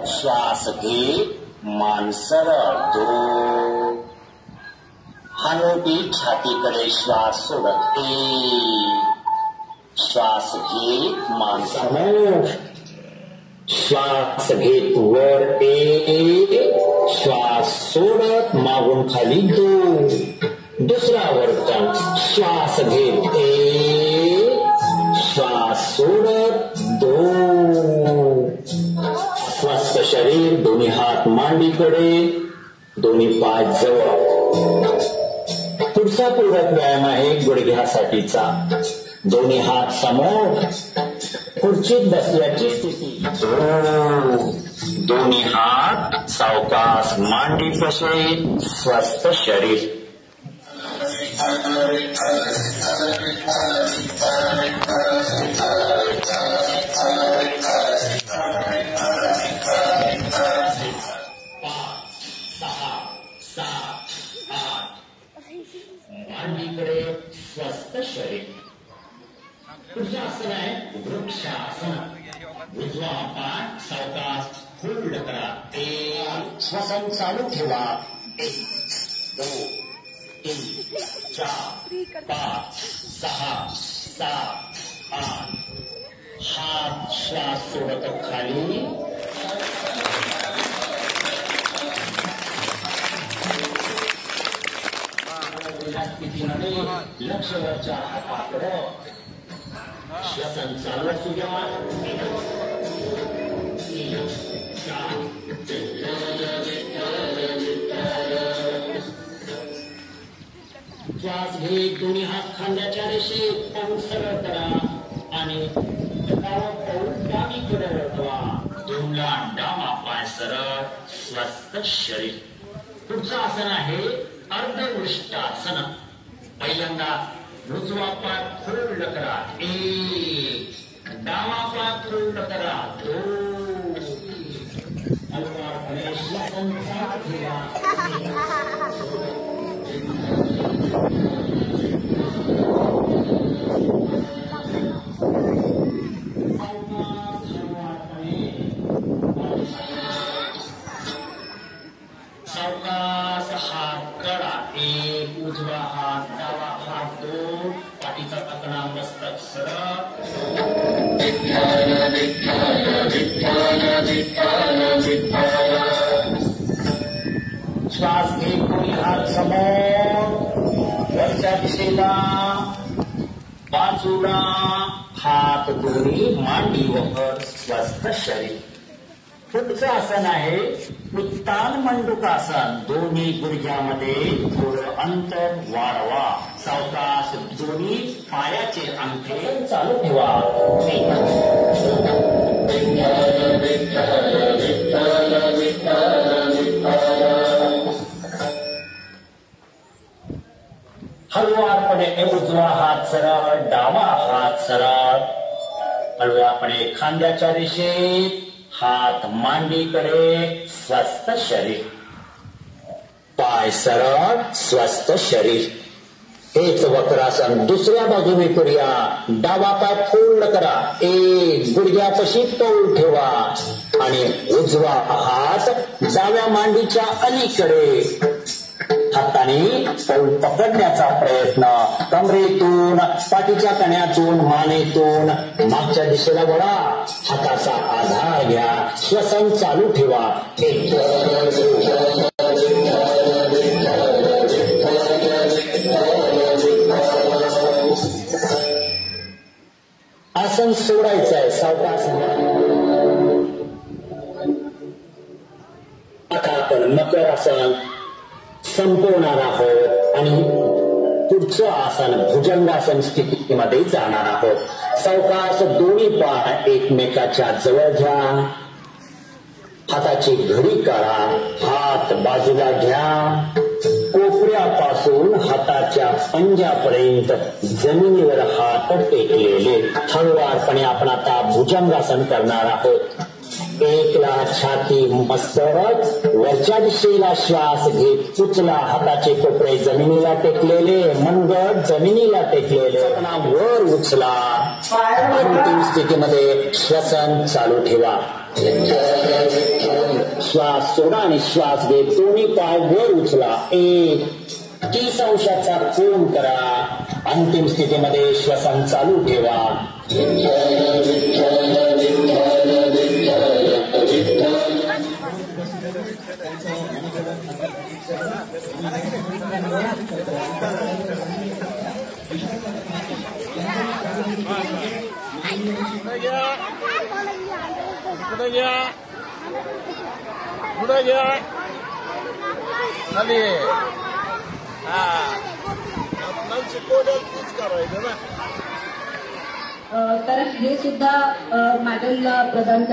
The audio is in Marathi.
श्वास घे, मान सरळ दो. हनुटी छातीकडे श्वास सोडत. श्वास घे, मान समोर. श्वास घेत वर. श्वास सोडत मागून खाली दो. दुसरा वर्तन. श्वास घेत श्वास सोडत दो. स्वस्थ शरीर. दोन्ही हात मांडीकडे, दोन्ही पाय जवळ. पुढचा पूरक व्यायाम आहे गुडघ्यासाठीचा. दोन्ही हात समोर. खुर्चीत बसल्याची स्थिती. दोन्ही हात सावकाश मांडी पसळे. स्वस्थ शरीर. मांडीकडे स्वस्थ शरीर. पुढचं आसन आहे वृक्षासन. उजवा पाय सावकाश फोल्ड करा. श्वसन चालू ठेवा. 1 2 3 4 5 6 7 8. हात श्वास सोडत खाली. स्थितीमध्ये लक्ष वरच्या हाताकडे. श्वसन चालू असू द्या. श्वास घे. दोन्ही हात खांद्याच्या रेषेत. पाऊल सरळ करा आणि पाऊल डावीकडे वळवा. दोनला डावा पाय सरळ. स्वस्थ शरीर. पुढचं आसन आहे अर्धवृष्टासन. पहिल्यांदा उजवा पाय फोल्ड करा. 1. डावा पाय फोल्ड करा. 2. हलवापणे श्वसन चालू ठेवा. सावकाश हात करा. 1. उजवा हात, डावा हात 2. पाठीचा पाकणा, मस्तक सरळ. श्वास घे. दोन्ही हात समोर. वरच्या दिशेला, बाजूला. हात दोन्ही मांडीवर. स्वस्थ शरीर. पुढचं आसन आहे उत्तान मंडूकासन. दोन्ही गुडघ्यामध्ये थोडं अंतर वाढवा. सावकाश दोन्ही पायाचे अंगठे चालू ठेवा. हळुवारपणे उजवा हात सरळ, डावा हात सरळ. हळुवारपणे खांद्याच्या रेषेत. हात मांडीकडे. स्वस्थ शरीर. पाय सरळ. स्वस्थ शरीर. हेच वक्रासन दुसऱ्या बाजूने करूया. डावा पाय फोल्ड करा. 1. गुडघ्यापाशी तोल ठेवा आणि उजवा हात डाव्या मांडीच्या अलीकडे. हाताने तोल पकडण्याचा प्रयत्न. कमरेतून, पाठीच्या कण्यातून, मानेतून मागच्या दिशेला वळा. हाताचा आधार घ्या. श्वसन चालू ठेवा. 1. आसन सोडायचं आहे. सावकाश. आता आपण मकर आसन संपवणार आहोत आणि पुढचं आसन भुजंगासन स्थितीमध्ये जाणार आहोत. सावकाश दोन्ही पाय एकमेकाच्या जवळ घ्या. हाताची घडी काढा. हात बाजूला घ्या. कोपऱ्यापासून हाताच्या पंजापर्यंत जमिनीवर हात टेकलेले. हळुवारपणे आपण आता भुजंगासन करणार आहोत. एकला छाती मस्तक, वरच्या दिशेला श्वास घेत उचला, हाताचे कोपरे जमिनीला टेकलेले, मनगट जमिनीला टेकलेले, वर उचला. अंतिम स्थितीमध्ये श्वसन चालू ठेवा. श्वास सोडा आणि श्वास घेत दोन्ही पाय वर उचला. 30 अंशाचा कोन करा. अंतिम स्थितीमध्ये श्वसन चालू ठेवा. पुढे घ्या खाली. शिकवलं तीच करायचं ना. तर हे सुद्धा मेडल प्रदान